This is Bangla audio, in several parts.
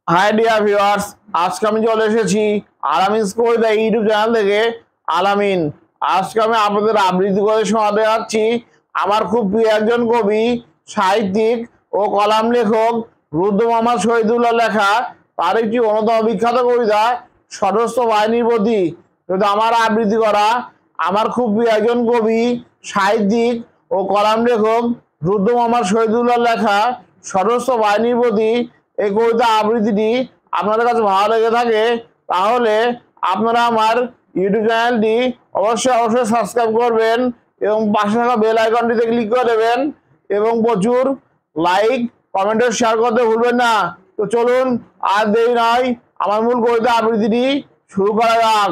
হাই ডিয়ার ভিউয়ার্স, আজকে আমি চলে এসেছি আলামিন কবিতা ইউটিউব চ্যানেল থেকে। আলামিন, আজকে আমি আপনাদের আবৃত্তি করে শোনাতে যাচ্ছি আমার খুব প্রিয় একজন কবি, সাহিত্যিক ও কলাম লেখক রুদ্র মোহাম্মদ শহীদুল্লাহ লেখা তার একটি অন্যতম বিখ্যাত কবিতা সশস্ত্র বাহিনীর প্রতি। কিন্তু আমার আবৃত্তি করা আমার খুব প্রিয় একজন কবি, সাহিত্যিক ও কলাম লেখক রুদ্র মোহাম্মদ শহীদুল্লাহ লেখা সশস্ত্র বাহিনীর প্রতি এই কবিতা আবৃত্তিটি আপনাদের কাছে ভালো লেগে থাকে তাহলে আপনারা আমার ইউটিউব চ্যানেলটি অবশ্যই সাবস্ক্রাইব করবেন এবং পাশে থাকা বেল আইকনটিতে ক্লিক করে দেবেন এবং প্রচুর লাইক কমেন্ট শেয়ার করতে ভুলবেন না। তো চলুন আর দেরি নয়, আমার মূল কবিতা আবৃত্তিটি শুরু করা যাক।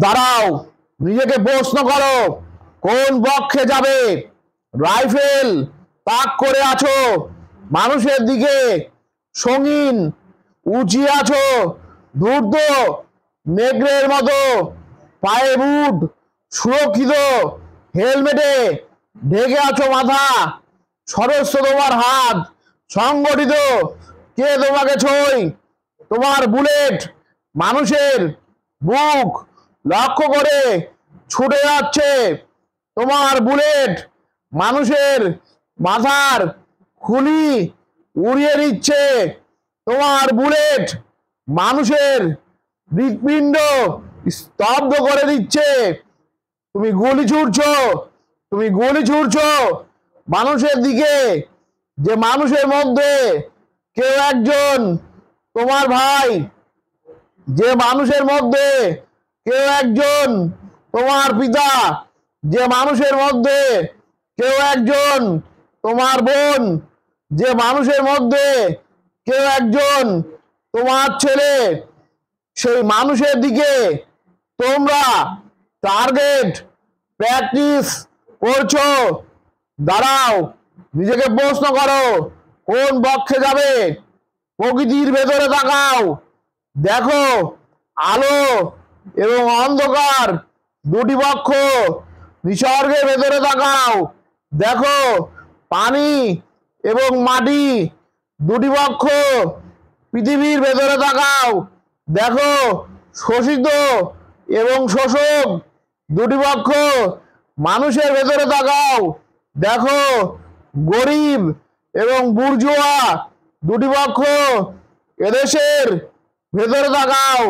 দাঁড়াও, নিজেকে প্রশ্ন করো, কোন পক্ষে যাবে? রাইফেল তাক করে আছো মানুষের দিকে, সঙ্গীন উঁচিয়ে আছো ধূর্ত নেগ্রের মতো, পায়ে বুট সুরক্ষিত হেলমেটে ঢেকে আছো মাথা, সরস্ব তোমার হাত সংগঠিত, কে তোমাকে ছোঁয়? তোমার বুলেট মানুষের বুক লক্ষ্য করে ছুটে যাচ্ছে, তোমার বুলেট মানুষের মাথার খুলি উড়িয়ে দিচ্ছে, তোমার বুলেট মানুষের হৃৎপিণ্ড স্তব্ধ করে দিচ্ছে। তুমি গুলি ছুড়ছো মানুষের দিকে, যে মানুষের মধ্যে কেউ একজন তোমার ভাই, যে মানুষের মধ্যে কেউ একজন তোমার পিতা, যে মানুষের মধ্যে কেউ একজন তোমার বোন, যে মানুষের মধ্যে কেউ একজন তোমার ছেলে, সেই মানুষের দিকে তোমরা টার্গেট প্র্যাকটিস করছো। দাঁড়াও, নিজেকে প্রশ্ন করো, কোন পক্ষে যাবে? প্রকৃতির ভেতরে তাকাও, দেখো আলো এবং অন্ধকার দুটি পক্ষ। নিসর্গের ভেতরে তাকাও, দেখো পানি এবং মাটি দুটি পক্ষ। পৃথিবীর ভেতরে তাকাও, দেখো শোষিত এবং শোষক দুটি পক্ষ। মানুষের ভেতরে তাকাও, দেখো গরিব এবং বুর্জোয়া দুটি পক্ষ। এদেশের ভেতরে তাকাও,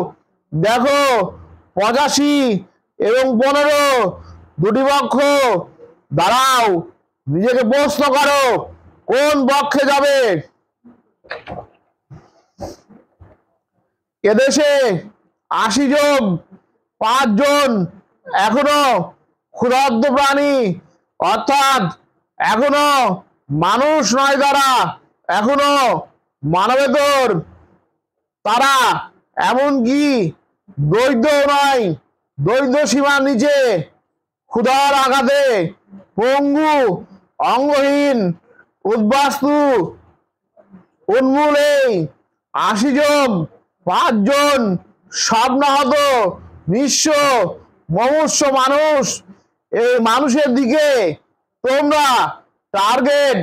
দেখো 85 এবং 15 দুটি পক্ষ। দাঁড়াও, নিজেকে প্রশ্ন করো, কোন পক্ষে যাবে? এদেশে 80 জন 5 জন এখনো ক্ষুধার্ত প্রাণী, অর্থাৎ এখনো মানুষ নয়, তারা এখনো মানবেতর। তারা এমনকি দরিদ্র নয়, দরিদ্র সীমার নিচে, ক্ষুধার আঘাতে পঙ্গু, অঙ্গহীন, উদ্বাস্তু, উন্মূল এই 80 জন 5 জন স্বপ্নাহত নিঃস্ব মনুষ্য মানুষ। এই মানুষের দিকে তোমরা টার্গেট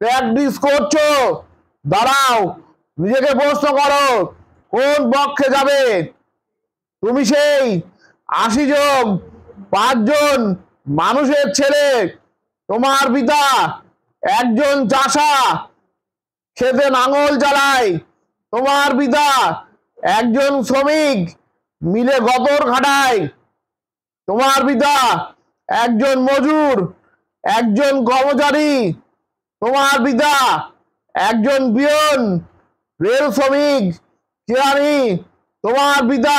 প্র্যাকটিস করছো। দাঁড়াও, নিজেকে প্রশ্ন করো, কোন পক্ষে যাবে? তুমি সেই 80 জন 5 জন মানুষের ছেলে। তোমার পিতা একজন চাষা, খেতে নাঙল চালায়। তোমার পিতা একজন শ্রমিক, মিলে গতর খাটায়। তোমার পিতা একজন মজুর, একজন কর্মচারী। তোমার পিতা একজন পিয়ন, রেল শ্রমিক, কেরানি। তোমার পিতা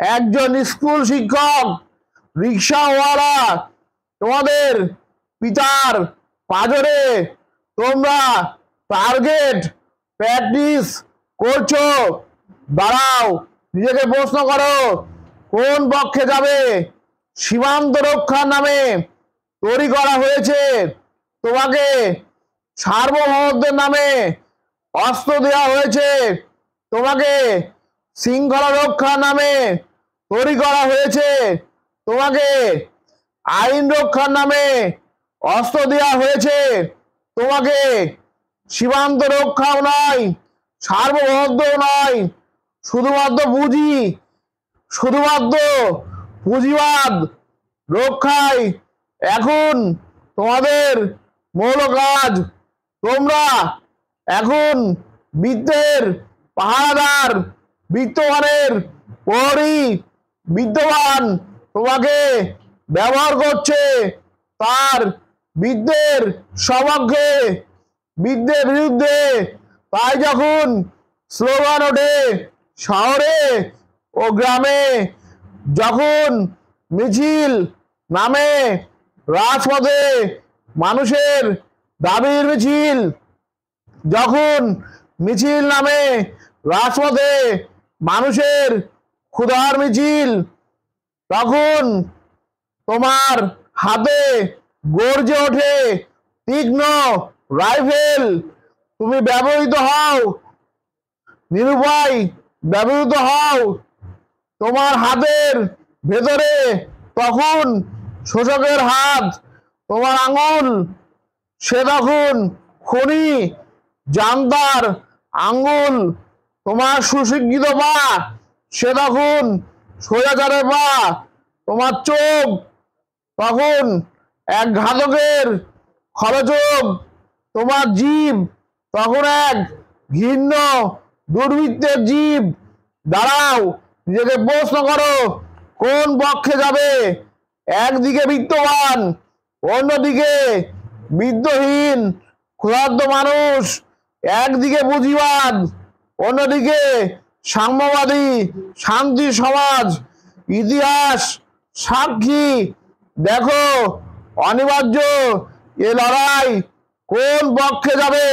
একজন স্কুল শিক্ষক, রিক্সাওয়ালা। তোমাদের পিতার পাঁজরে তোমরা টার্গেট প্র্যাকটিস করছো। দাঁড়াও, নিজেকে প্রশ্ন করো, কোন পক্ষে যাবে? সীমান্ত রক্ষার নামে তৈরি করা হয়েছে তোমাকে, সার্বভৌমত্বের নামে অস্ত্র দেওয়া হয়েছে তোমাকে, শৃঙ্খলা রক্ষার নামে তৈরি করা হয়েছে তোমাকে, আইন রক্ষার নামে অস্ত্র দেওয়া হয়েছে তোমাকে। সীমান্ত রক্ষাও নয়, সার্বভৌমত্বও নয়, শুধুমাত্র শুধুমাত্র পুঁজিবাদ রক্ষায় এখন তোমাদের মূল কাজ। তোমরা এখন বিত্তের পাহারাদার, বিত্তবানের প্রহরী। বিত্তবান তোমাকে ব্যবহার করছে তার বিদ্যের সপক্ষে, বিদ্যের বিরুদ্ধে। তাই যখন স্লোগান ওঠে শহরে ও গ্রামে, যখন মিছিল নামে রাজপথে মানুষের দাবির মিছিল, যখন মিছিল নামে রাজপথে মানুষের ক্ষুধার মিছিল, তখন তোমার হাতে গর্জে ওঠে তীক্ষ্ণ রাইফেল। তুমি ব্যবহৃত হও, নিরুপায় ব্যবহৃত হও। তোমার হাতের ভেতরে তখন শোষকের হাত, তোমার আঙুল সে তখন খনি জান্তার আঙ্গুল, তোমার সুশিক্ষিত পা সে তখন সোজাচারের পা, তোমার চোখ তখন এক ঘাতকের খরচোখ, তোমার জীব তখন এক ঘৃণ্য দুর্বৃত্তের জীব। দাঁড়াও, নিজেকে প্রশ্ন করো কোন পক্ষে যাবে। একদিকে বিত্তবান, অন্যদিকে বিত্তহীন ক্ষুধার্ত মানুষ। একদিকে পুঁজিবাদ, অন্যদিকে সাম্যবাদী শান্তি সমাজ। ইতিহাস সাক্ষী, দেখো অনিবার্য এ লড়াই কোন পক্ষে যাবে।